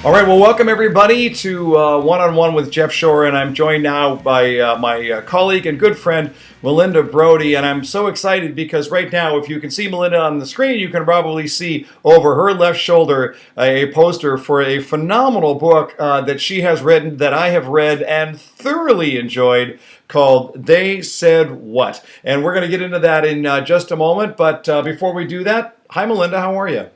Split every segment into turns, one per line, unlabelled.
All right, well, welcome everybody to One-on-One with Jeff Shore, and I'm joined now by my colleague and good friend, Melinda Brody, and I'm so excited because right now, if you can see Melinda on the screen, you can probably see over her left shoulder a poster for a phenomenal book that she has written, that I have read and thoroughly enjoyed, called They Said What? And we're going to get into that in just a moment, but before we do that, hi Melinda, how are you?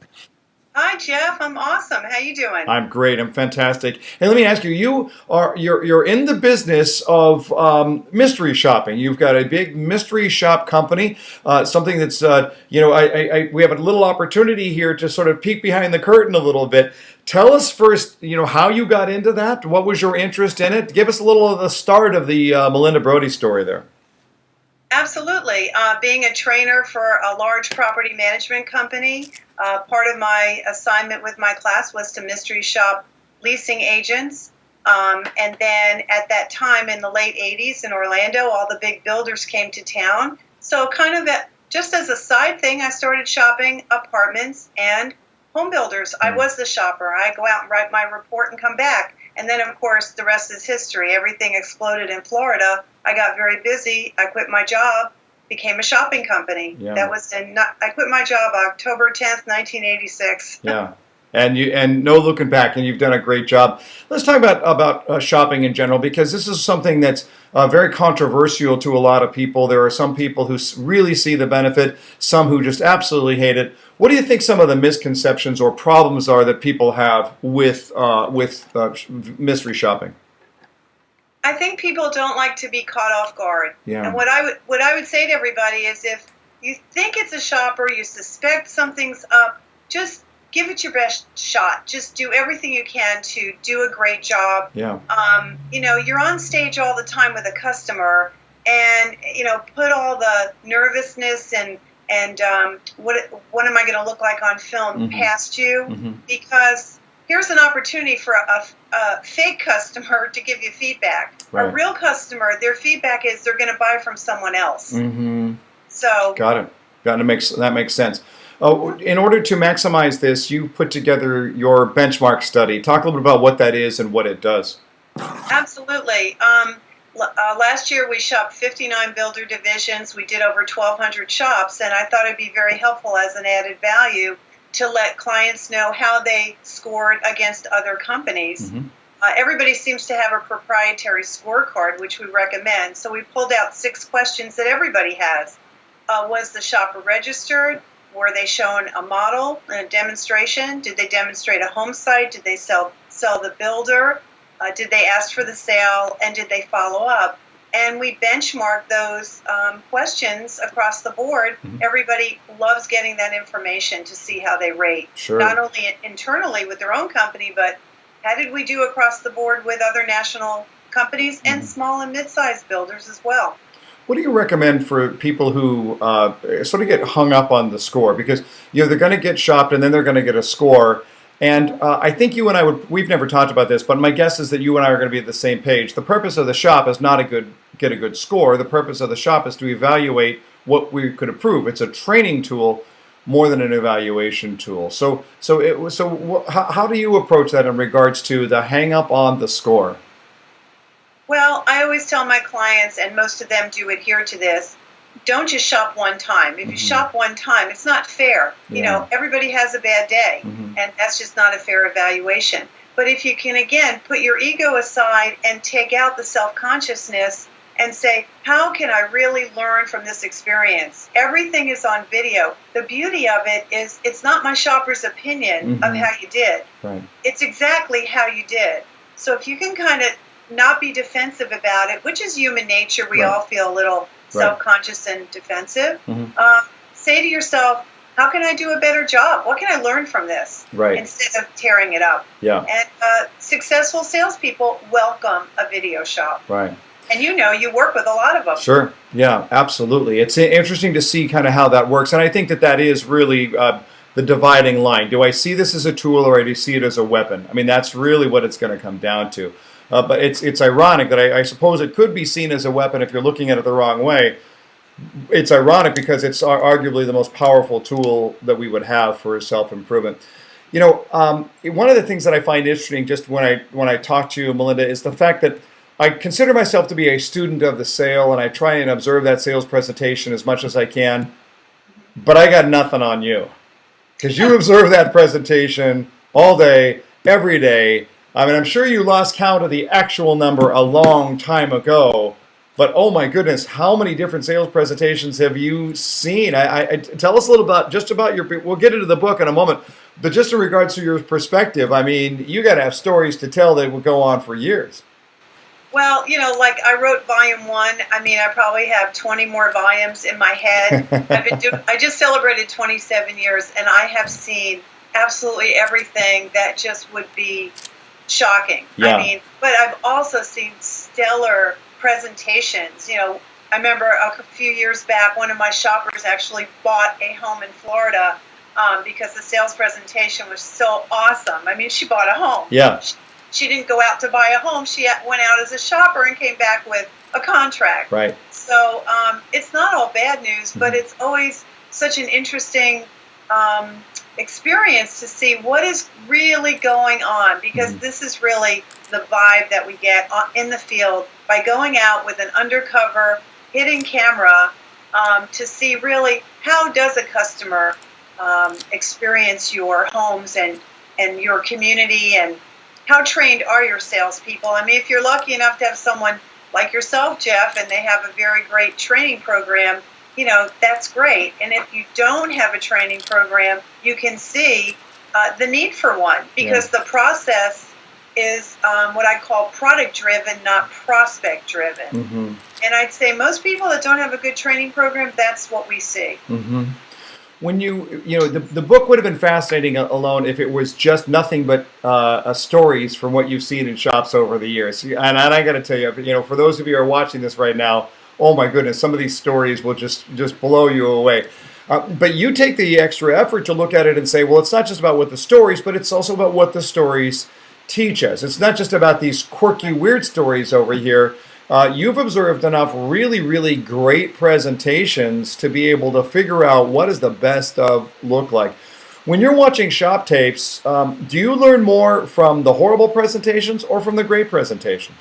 Hi Jeff, I'm awesome. How you doing?
I'm great. I'm fantastic. And let me ask you: you're in the business of mystery shopping. You've got a big mystery shop company, something that's we have a little opportunity here to sort of peek behind the curtain a little bit. Tell us first, how you got into that. What was your interest in it? Give us a little of the start of the Melinda Brody story there.
Absolutely. Being a trainer for a large property management company, part of my assignment with my class was to mystery shop leasing agents. And then at that time in the late 80s in Orlando, all the big builders came to town. So just as a side thing, I started shopping apartments and home builders. I was the shopper. I go out and write my report and come back. And then, of course, the rest is history. Everything exploded in Florida. I got very busy. I quit my job, became a shopping company.
Yeah.
I quit my job October 10th, 1986.
Yeah. And no looking back, and you've done a great job. Let's talk about shopping in general, because this is something that's very controversial to a lot of people. There are some people who really see the benefit, some who just absolutely hate it. What do you think some of the misconceptions or problems are that people have with mystery shopping?
I think people don't like to be caught off guard.
Yeah.
And what I would say to everybody is, if you think it's a shopper, you suspect something's up, just give it your best shot. Just do everything you can to do a great job.
Yeah.
You're on stage all the time with a customer, and put all the nervousness and what am I going to look like on film past you, because here's an opportunity for a fake customer to give you feedback.
Right.
A real customer, their feedback is they're going to buy from someone else.
Mm-hmm.
So
Got it. That makes sense. In order to maximize this, you put together your benchmark study. Talk a little bit about what that is and what it does.
Absolutely. Last year we shopped 59 builder divisions. We did over 1,200 shops, and I thought it'd be very helpful as an added value to let clients know how they scored against other companies. Everybody seems to have a proprietary scorecard, which we recommend. So we pulled out 6 questions that everybody has. Was the shopper registered? Were they shown a model, a demonstration? Did they demonstrate a home site? Did they sell the builder? Did they ask for the sale? And did they follow up? And we benchmark those questions across the board. Everybody loves getting that information to see how they rate.
Sure.
Not only internally with their own company, but how did we do across the board with other national companies and small and mid-sized builders as well.
What do you recommend for people who sort of get hung up on the score? Because they're going to get shopped and then they're going to get a score. And I think you and we've never talked about this, but my guess is that you and I are going to be at the same page. The purpose of the shop is not get a good score. The purpose of the shop is to evaluate what we could improve. It's a training tool more than an evaluation tool. So how do you approach that in regards to the hang up on the score?
Well, I always tell my clients, and most of them do adhere to this, don't just shop one time. If you shop one time, it's not fair.
Yeah.
Everybody has a bad day, and that's just not a fair evaluation. But if you can, again, put your ego aside and take out the self-consciousness and say, how can I really learn from this experience? Everything is on video. The beauty of it is it's not my shopper's opinion of how you did.
Right.
It's exactly how you did. So if you can kind of not be defensive about it, which is human nature, we all feel a little self-conscious and defensive. Say to yourself, how can I do a better job? What can I learn from this?
Right.
Instead of tearing it up.
Yeah.
And successful salespeople welcome a video shop.
Right.
And you work with a lot of them.
Sure. Yeah, absolutely. It's interesting to see kind of how that works. And I think that is really the dividing line. Do I see this as a tool or do I see it as a weapon? I mean, that's really what it's going to come down to. But it's ironic that I suppose it could be seen as a weapon if you're looking at it the wrong way. It's ironic because it's arguably the most powerful tool that we would have for self-improvement. One of the things that I find interesting, just when I talk to you, Melinda, is the fact that I consider myself to be a student of the sale, and I try and observe that sales presentation as much as I can. But I got nothing on you, because you observe that presentation all day, every day. I mean, I'm sure you lost count of the actual number a long time ago. But oh my goodness, how many different sales presentations have you seen? Tell us a little about your. We'll get into the book in a moment, but just in regards to your perspective, I mean, you got to have stories to tell that will go on for years.
Well, like I wrote volume 1. I mean, I probably have 20 more volumes in my head. I just celebrated 27 years, and I have seen absolutely everything that just would be shocking.
Yeah.
I mean, but I've also seen stellar presentations. I remember a few years back, one of my shoppers actually bought a home in Florida because the sales presentation was so awesome. I mean, she bought a home.
Yeah.
She didn't go out to buy a home. She went out as a shopper and came back with a contract.
Right.
So it's not all bad news, but it's always such an interesting experience to see what is really going on, because this is really the vibe that we get in the field by going out with an undercover hidden camera to see really how does a customer experience your homes and your community, and how trained are your salespeople. I mean, if you're lucky enough to have someone like yourself, Jeff, and they have a very great training program, that's great. And if you don't have a training program, you can see the need for one, because the process is what I call product-driven, not prospect-driven.
Mm-hmm.
And I'd say most people that don't have a good training program, that's what we see.
Mm-hmm. When the book would have been fascinating alone if it was just nothing but stories from what you've seen in shops over the years. And I got to tell you, for those of you who are watching this right now, oh my goodness, some of these stories will just blow you away. But you take the extra effort to look at it and say, well, it's not just about what the stories, but it's also about what the stories teach us. It's not just about these quirky, weird stories over here. You've observed enough really, really great presentations to be able to figure out what does the best of look like. When you're watching shop tapes, do you learn more from the horrible presentations or from the great presentations?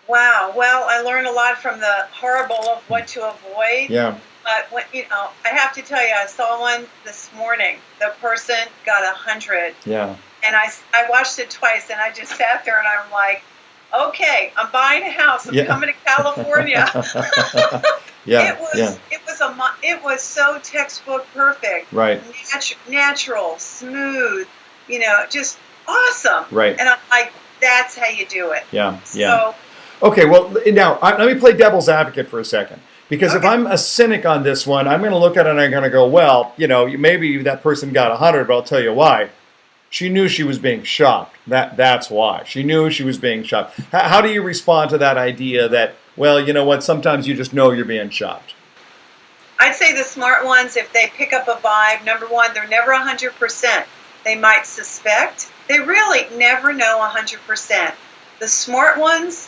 Wow. Well, I learned a lot from the horrible of what to avoid.
Yeah.
But I have to tell you, I saw one this morning. The person got 100.
Yeah.
And I watched it twice, and I just sat there, and I'm like, okay, I'm buying a house. I'm coming to California. It was so textbook perfect.
Right.
Natural, smooth, just awesome.
Right.
And I'm like, that's how you do it.
Yeah.
So,
okay, well, now, let me play devil's advocate for a second. Because if I'm a cynic on this one, I'm going to look at it and I'm going to go, well, maybe that person got 100, but I'll tell you why. She knew she was being shopped. That's why. She knew she was being shopped. How do you respond to that idea that, well, you know what, sometimes you just know you're being shopped?
I'd say the smart ones, if they pick up a vibe, number one, they're never 100%. They might suspect. They really never know 100%. The smart ones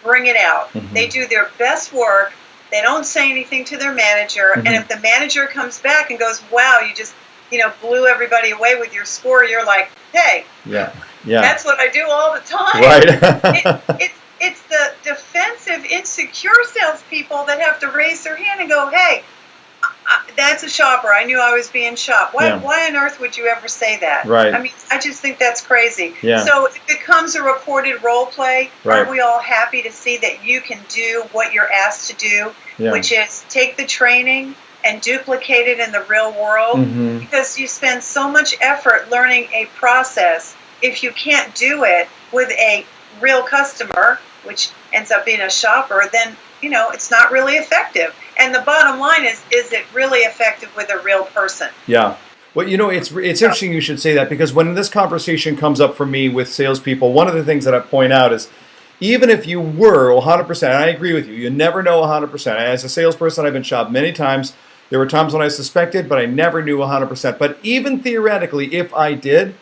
bring it out. Mm-hmm. They do their best work. They don't say anything to their manager. Mm-hmm. And if the manager comes back and goes, wow, you just blew everybody away with your score, you're like, hey, that's what I do all the time.
Right.
It's the defensive, insecure salespeople that have to raise their hand and go, hey, that's a shopper. I knew I was being shopped. Why on earth would you ever say that?
Right.
I mean, I just think that's crazy.
Yeah.
So it becomes a recorded role play.
Right.
Aren't we all happy to see that you can do what you're asked to do, which is take the training and duplicate it in the real world?
Mm-hmm.
Because you spend so much effort learning a process. If you can't do it with a real customer, which ends up being a shopper, then it's not really effective. And the bottom line is it really effective with a real person?
Yeah. Well, it's interesting you should say that, because when this conversation comes up for me with salespeople, one of the things that I point out is, even if you were 100%, and I agree with you, you never know 100%. As a salesperson, I've been shopped many times. There were times when I suspected, but I never knew 100%. But even theoretically, if I did,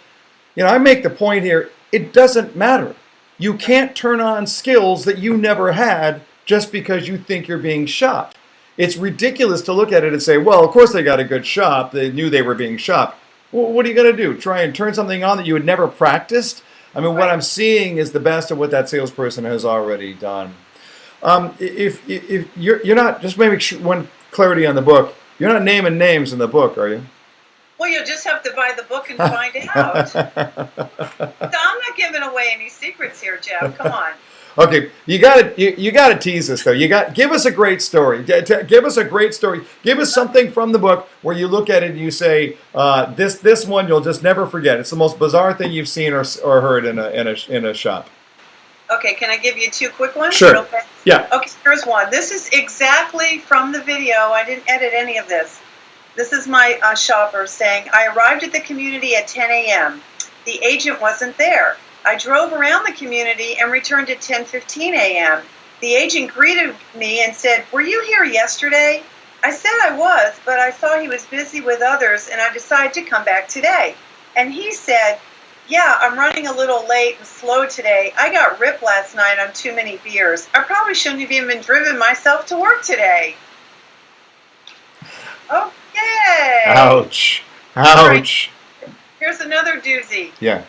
I make the point here, it doesn't matter. You can't turn on skills that you never had just because you think you're being shopped. It's ridiculous to look at it and say, well, of course they got a good shop. They knew they were being shopped. Well, what are you going to do? Try and turn something on that you had never practiced? I mean, what I'm seeing is the best of what that salesperson has already done. If you're not, just maybe one clarity on the book, you're not naming names in the book, are you?
Well, you'll just have to buy the book and find out. So I'm not giving away any secrets here, Jeff. Come on.
Okay, you gotta tease us though. Give us a great story. Give us a great story. Give us something from the book where you look at it and you say, this one you'll just never forget. It's the most bizarre thing you've seen or heard in a shop.
Okay, can I give you 2 quick ones?
Sure. Yeah.
Okay, here's one. This is exactly from the video. I didn't edit any of this. This is my shopper saying, I arrived at the community at 10 a.m. The agent wasn't there. I drove around the community and returned at 10:15 a.m. The agent greeted me and said, were you here yesterday? I said I was, but I saw he was busy with others and I decided to come back today. And he said, yeah, I'm running a little late and slow today. I got ripped last night on too many beers. I probably shouldn't have even driven myself to work today. Okay.
Ouch.
Ouch. Right. Here's another doozy.
Yeah.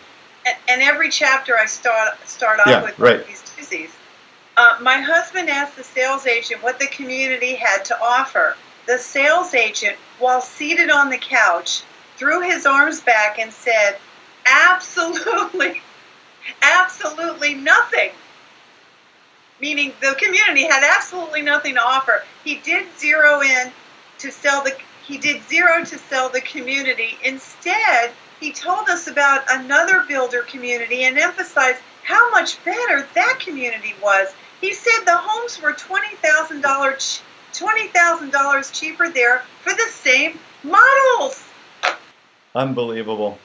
And every chapter I start off with one of these doozies. My husband asked the sales agent what the community had to offer. The sales agent, while seated on the couch, threw his arms back and said, absolutely nothing. Meaning the community had absolutely nothing to offer. He did zero to sell the community. Instead, he told us about another builder community and emphasized how much better that community was. He said the homes were $20,000 cheaper there for the same models.
Unbelievable.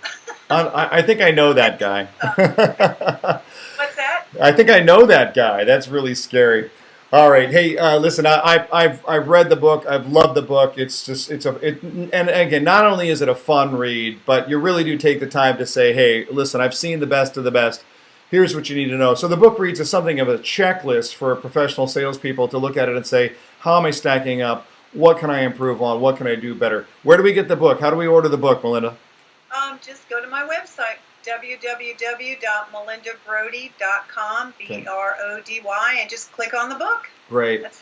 I think I know that guy.
What's that?
I think I know that guy. That's really scary. All right. Hey, listen. I've read the book. I've loved the book. And again, not only is it a fun read, but you really do take the time to say, hey, listen, I've seen the best of the best. Here's what you need to know. So the book reads as something of a checklist for professional salespeople to look at it and say, how am I stacking up? What can I improve on? What can I do better? Where do we get the book? How do we order the book, Melinda?
Just go to my website, www.melindabrody.com, Brody, and just click on the book.
Great.
That's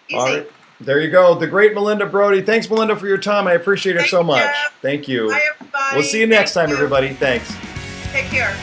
easy.
All right. There you go. The great Melinda Brody. Thanks, Melinda, for your time. I appreciate it so much.
Jeff.
Thank you.
Bye, everybody.
We'll see you next time, everybody. Thanks.
Take care.